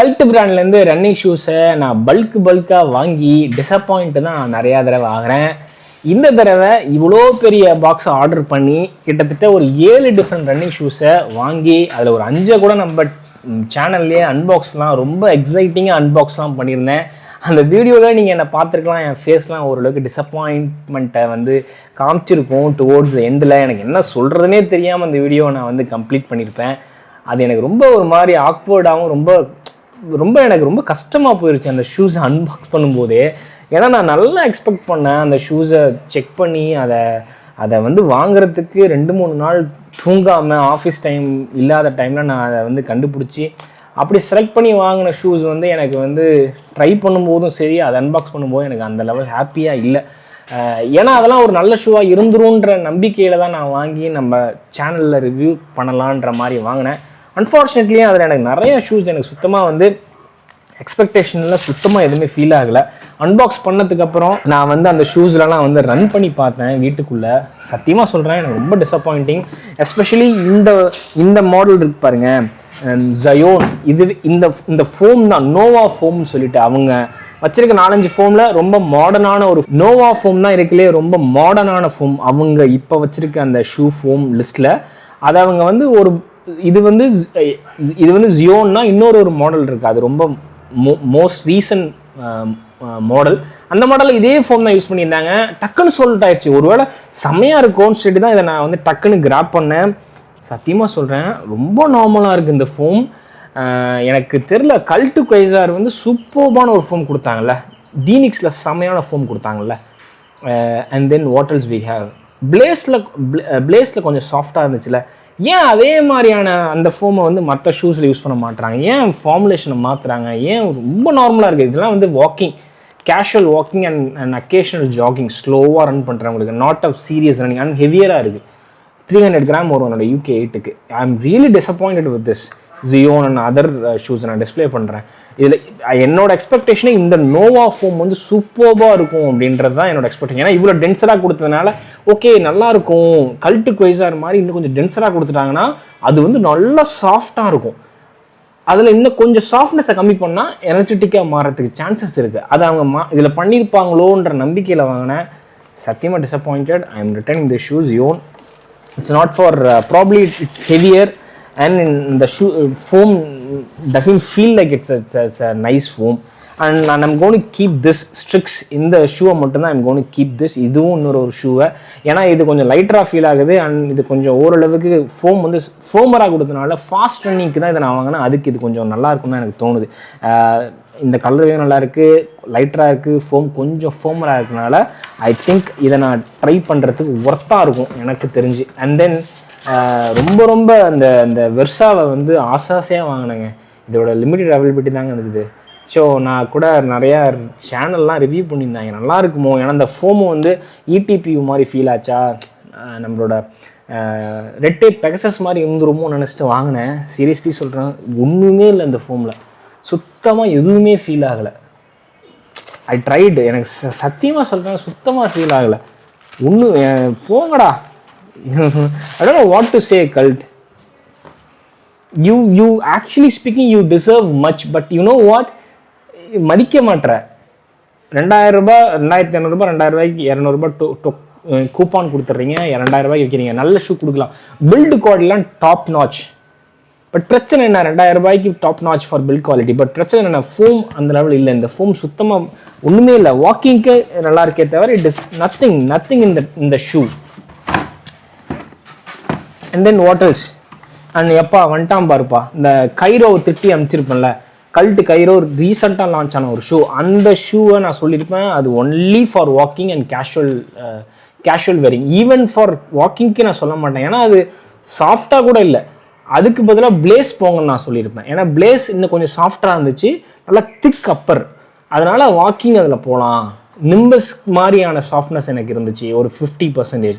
Cult பிராண்ட்லேருந்து running ஷூஸை நான் பல்காக வாங்கி டிசப்பாயிண்ட் தான் நிறையா தடவை ஆகிறேன். இந்த தடவை இவ்வளோ பெரிய பாக்ஸை ஆர்டர் பண்ணி கிட்டத்தட்ட ஒரு 7 டிஃப்ரெண்ட் ரன்னிங் ஷூஸை வாங்கி அதில் ஒரு 5 கூட நம்ம சேனல்லையே அன்பாக்ஸ்லாம் ரொம்ப எக்ஸைட்டிங்காக அன்பாக்ஸ்லாம் பண்ணியிருந்தேன். அந்த வீடியோவில் நீங்கள் என்னை பார்த்துருக்கலாம். என் ஃபேஸ்லாம் ஓரளவுக்கு டிசப்பாயின்ட்மெண்ட்டை வந்து காமிச்சிருக்கும். டுவோர்ட்ஸ் எண்டில் எனக்கு என்ன சொல்கிறதுனே தெரியாமல் அந்த வீடியோவை நான் வந்து கம்ப்ளீட் பண்ணியிருப்பேன். அது எனக்கு ரொம்ப ஒரு மாதிரி ஆக்வர்டாகவும் ரொம்ப எனக்கு ரொம்ப கஷ்டமாக போயிடுச்சு அந்த ஷூஸை அன்பாக்ஸ் பண்ணும்போதே. ஏன்னா நான் நல்லா எக்ஸ்பெக்ட் பண்ணேன் அந்த ஷூஸை செக் பண்ணி அதை வந்து வாங்குறதுக்கு 2-3 நாள் தூங்காமல் ஆஃபீஸ் டைம் இல்லாத டைமில் நான் அதை வந்து கண்டுபிடிச்சி அப்படி செலக்ட் பண்ணி வாங்கின ஷூஸ் வந்து எனக்கு வந்து ட்ரை பண்ணும்போதும் சரி, அதை அன்பாக்ஸ் பண்ணும்போதும் எனக்கு அந்த லெவல் ஹாப்பியாக இல்லை. ஏன்னா அதெல்லாம் ஒரு நல்ல ஷூவாக இருந்துருன்ற நம்பிக்கையில் தான் நான் வாங்கி நம்ம சேனலில் ரிவ்யூ பண்ணலான்ற மாதிரி வாங்கினேன். அன்ஃபார்ச்சுனேட்லி அதில் எனக்கு நிறைய ஷூஸ் எனக்கு சுத்தமாக வந்து எக்ஸ்பெக்டேஷனில் சுத்தமாக எதுவுமே ஃபீல் ஆகலை. அன்பாக்ஸ் பண்ணதுக்கப்புறம் நான் வந்து அந்த ஷூஸ்லலாம் வந்து ரன் பண்ணி பார்த்தேன் வீட்டுக்குள்ளே. சத்தியமாக சொல்கிறேன், எனக்கு ரொம்ப டிசப்பாயிண்டிங். எஸ்பெஷலி இந்த மாடல் இருக்கு பாருங்க, ஜயோன். இந்த ஃபோம் தான் நோவா ஃபோம்னு சொல்லிட்டு அவங்க வச்சிருக்க 4-5 ஃபோமில் ரொம்ப மாடர்னான ஒரு நோவா ஃபோம் தான் இருக்குல்லையே, ரொம்ப மாடர்னான ஃபோம். அவங்க இப்போ வச்சிருக்க அந்த ஷூ ஃபோம் லிஸ்ட்டில் அதை அவங்க வந்து இது வந்து ஜியோன்னா இன்னொரு மாடல் இருக்குது. அது ரொம்ப மோஸ்ட் ரீசன்ட் மாடல். அந்த மாடலில் இதே ஃபோன் தான் யூஸ் பண்ணியிருந்தாங்க. டக்குன்னு சொல்லிட்டு ஆயிடுச்சு. ஒருவேளை செம்மையாக இருக்கும்னு சொல்லிட்டு தான் இதை நான் வந்து டக்குன்னு கிராப் பண்ணேன். சத்தியமாக சொல்கிறேன், ரொம்ப நார்மலாக இருக்குது இந்த ஃபோம். எனக்கு தெரில, கல்ட்டு குவைசார் வந்து சூப்பர்பான ஒரு ஃபோம் கொடுத்தாங்கல்ல, டீனிக்ஸில் செம்மையான ஃபோம் கொடுத்தாங்கல்ல. And then what else we have பிளேஸில் கொஞ்சம் சாஃப்டாக இருந்துச்சுல. ஏன் அதே மாதிரியான அந்த ஃபோமை வந்து மற்ற ஷூஸில் யூஸ் பண்ண மாட்டுறாங்க? ஏன் ஃபார்முலேஷனை மாற்றுறாங்க? ஏன் ரொம்ப நார்மலாக இருக்குது? இதெல்லாம் வந்து walking, casual walking and occasional jogging, ஸ்லோவாக ரன் பண்ணுறவங்களுக்கு, not a serious running and ஹெவியராக இருக்குது. 300 கிராம் வரும் என்னோட UK 8க்கு. I am really disappointed with this Zion and other shoes நான் டிஸ்பிளே பண்ணுறேன். இதில் என்னோட எக்ஸ்பெக்டேஷனே இந்த நோவா ஃபோம் வந்து சூப்பர்பாக இருக்கும் அப்படின்றது தான் என்னோட எக்ஸ்பெக்டேஷன். ஏன்னா இவ்வளோ டென்சராக கொடுத்ததுனால ஓகே நல்லாயிருக்கும், கல்ட்டு குவைசார் மாதிரி இன்னும் கொஞ்சம் டென்சராக கொடுத்துட்டாங்கன்னா அது வந்து நல்லா சாஃப்டாக இருக்கும். அதில் இன்னும் கொஞ்சம் சாஃப்ட்னஸை கம்மி பண்ணால் எனர்ஜெட்டிக்காக மாறதுக்கு சான்சஸ் இருக்குது. அதை அவங்க இதில் பண்ணியிருப்பாங்களோன்ற நம்பிக்கையில் வாங்கினேன். சத்தியமாக disappointed. I am returning the shoes Zion. It's not for probably it's heavier and in the shoe foam doesn't feel like it's a nice foam and I'm going to keep this Strix இந்த ஷூவை மட்டும் தான் I'm going to keep this. இதுவும் இன்னொரு ஷூவை, ஏன்னா இது கொஞ்சம் லைட்டராக ஃபீல் ஆகுது அண்ட் இது கொஞ்சம் ஓரளவுக்கு ஃபோம் வந்து ஃபோமராக கொடுத்தனால ஃபாஸ்ட் ரன்னிங்க்கு தான் இதை நான் வாங்கினேன். அதுக்கு இது கொஞ்சம் நல்லா இருக்கும்னு எனக்கு தோணுது. இந்த கலர்வே நல்லா இருக்குது, லைட்டராக இருக்குது, ஃபோம் கொஞ்சம் ஃபோமராக இருக்கனால ஐ திங்க் இதை நான் ட்ரை பண்ணுறதுக்கு ஒர்த்தாக இருக்கும் எனக்கு தெரிஞ்சு. அண்ட் தென் ரொம்ப அந்த வெர்சாவை வந்து ஆசாசையாக வாங்கினேங்க. இதோட லிமிட்டட் அவைலபிலிட்டி தாங்க இருந்துச்சு. ஸோ நான் கூட நிறையா சேனல்லாம் ரிவ்யூ பண்ணியிருந்தாங்க, நல்லா இருக்குமோ, ஏன்னா அந்த ஃபோமும் வந்து ETPU மாதிரி ஃபீல் ஆச்சா, நம்மளோட ரெட் டேப் பெகசஸ் மாதிரி இருந்துருமோ நினச்சிட்டு வாங்கினேன். சீரியஸ்லி சொல்கிறேன், ஒன்றுமே இல்லை இந்த ஃபோமில், சுத்தமாக எதுவுமே ஃபீல் ஆகலை. ஐ ட்ரைடு, எனக்கு சத்தியமாக சொல்கிறேன் சுத்தமாக ஃபீல் ஆகலை. போங்கடா. I don't know what to say, cult. You actually speaking, you deserve much, but you know what? மதிக்க மாட்டேற. 2000 ரூபாய், 2500 ரூபாய், 2000 ரூபாய்க்கு 200 ரூபாய் கூப்பான் கொடுத்துட்றீங்க, 2000 ரூபாய்க்கு வைக்கிறீங்க, நல்ல ஷூ கொடுக்கலாம், பில்டு குவாலிட்டிலாம் டாப் நாச். பட் பிரச்சனை என்ன, 2000 ரூபாய்க்கு top notch for build quality. But பிரச்சனை என்ன, ஃபோம் அந்த லெவல் இல்லை. இந்த ஃபோம் சுத்தமாக ஒன்றுமே இல்லை. வாக்கிங்க்கு நல்லா இருக்கே தவிர இட் இஸ் நத்திங் இந்த shoe. And then what else? And எப்பா வந்துட்டான் பாருப்பா, இந்த கைரோவை திட்டி அனுப்பிச்சிருப்பேன்ல, கல்ட்டு கைரோ ரீசெண்டாக லான்ச் ஆன ஒரு ஷூ. அந்த ஷூவை நான் சொல்லியிருப்பேன், அது only for walking and casual wearing. Even for வாக்கிங்க்கு நான் சொல்ல மாட்டேன், ஏன்னா அது சாஃப்டாக கூட இல்லை. அதுக்கு பதிலாக பிளேஸ் போங்கன்னு நான் சொல்லியிருப்பேன். ஏன்னா பிளேஸ் இன்னும் கொஞ்சம் சாஃப்டாக இருந்துச்சு, நல்லா திக் அப்பர், அதனால் வாக்கிங் அதில் போகலாம். நிம்பஸ் மாதிரியான சாஃப்ட்னஸ் எனக்கு இருந்துச்சு ஒரு 50%.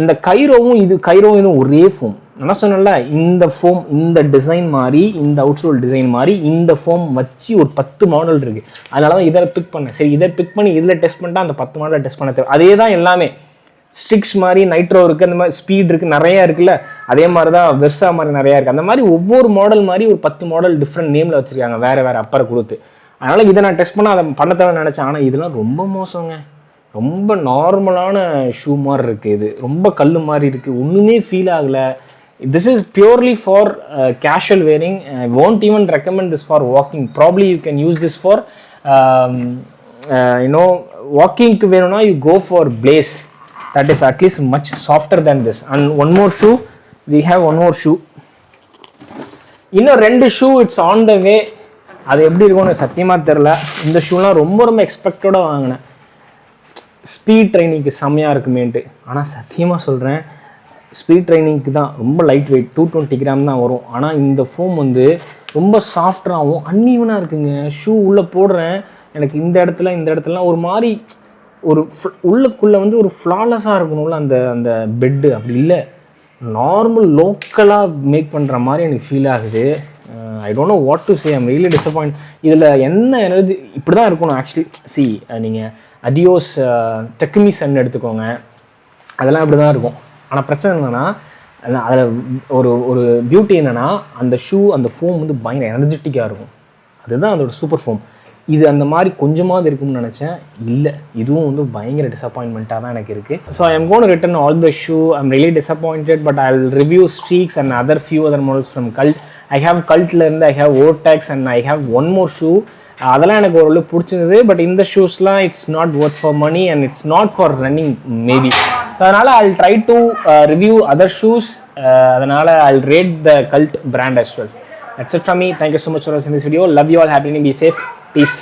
இந்த கைரோவும் இதுவும் ஒரே ஃபோம். நான் சொன்னேன்ல, இந்த ஃபோம் இந்த டிசைன் மாதிரி, இந்த அவுட்சோல் டிசைன் மாதிரி இந்த ஃபோம் வச்சு ஒரு 10 மாடல் இருக்குது. அதனால தான் இதில் பிக் பண்ணேன். சரி, இதை பிக் பண்ணி இதில் டெஸ்ட் பண்ணிட்டா அந்த 10 மாடலை டெஸ்ட் பண்ண தேவை. அதே தான் எல்லாமே. ஸ்ட்ரிக்ஸ் மாதிரி நைட்ரோ இருக்குது, அந்த மாதிரி ஸ்பீட் இருக்குது, நிறையா இருக்குல்ல. அதே மாதிரி தான் வெர்சா மாதிரி நிறையா இருக்குது. அந்த மாதிரி ஒவ்வொரு மாடல் மாதிரி ஒரு 10 மாடல் டிஃப்ரெண்ட் நேமில் வச்சுருக்காங்க, வேறு வேறு அப்பரை கொடுத்து. அதனால் இதை நான் டெஸ்ட் பண்ண அதை பண்ண தேவைன்னு நினச்சேன். ஆனால் இதெல்லாம் ரொம்ப மோசங்க, ரொம்ப நார்மலான ஷூ மாதிரி இருக்குது. இது ரொம்ப கல் மாதிரி இருக்குது, ஒன்றுமே ஃபீல் ஆகலை. This is purely for casual wearing. I won't even recommend this for walking. Probably you can use this for வாக்கிங்க்கு வேணும்னா you go for Blaze. That is at least much softer than this. And one more shoe, we have one more shoe. இன்னும் 2 shoe it's on the வே. அது எப்படி இருக்கும்னு சத்தியமாக தெரில. இந்த ஷூலாம் ரொம்ப ரொம்ப எக்ஸ்பெக்டடாக வாங்கினேன், ஸ்பீட் ட்ரைனிங்க்கு செம்மையாக இருக்குமேன்ட்டு. ஆனால் சத்தியமாக சொல்கிறேன், ஸ்பீட் ட்ரைனிங்க்கு தான் ரொம்ப லைட் வெயிட், 220 கிராம் தான் வரும். ஆனால் இந்த ஃபோம் வந்து ரொம்ப சாஃப்டாகவும் அன்ஈவனாக இருக்குங்க. ஷூ உள்ளே போடுறேன், எனக்கு இந்த இடத்துலலாம் ஒரு மாதிரி ஒரு உள்ளுக்குள்ளே வந்து ஒரு ஃப்ளாலெஸ்ஸாக இருக்கணும்ல அந்த அந்த பெட்டு, அப்படி இல்லை, நார்மல் லோக்கலாக மேக் பண்ணுற மாதிரி எனக்கு ஃபீல் ஆகுது. I don't know what to say. I'm really disappoint. இதில் என்ன எனர்ஜி இப்படி தான் இருக்கணும் ஆக்சுவலி. சி, நீங்கள் அடியோஸ் டெக்குமி சன் எடுத்துக்கோங்க, அதெல்லாம் இப்படி தான் இருக்கும். ஆனால் பிரச்சனை என்னென்னா, அதில் ஒரு ஒரு பியூட்டி என்னென்னா, அந்த ஷூ அந்த ஃபோம் வந்து பயங்கர எனர்ஜெட்டிக்காக இருக்கும். அதுதான் அதோட சூப்பர் ஃபோம். இது அந்த மாதிரி கொஞ்சமாவது இருக்கும்னு நினச்சேன், இல்லை, இதுவும் வந்து பயங்கர டிசப்பாயின்மெண்ட்டாக தான் எனக்கு இருக்குது. So I am gonna return all the shoe. I'm really disappointed, but I will review streaks and other few other models from cult. I have கல்ட்லேருந்து I have Ortex and I have one more shoe. அதெல்லாம் எனக்கு ஓரளவு பிடிச்சிருந்தது. But இந்த ஷூஸ்லாம் it's not worth for money and it's not for running maybe. அதனால் I try to review other shoes. அதனால் I rate the cult brand as well. That's it from me. Thank you so much for watching this video. Love you all. Happy New Year. Be safe. Peace.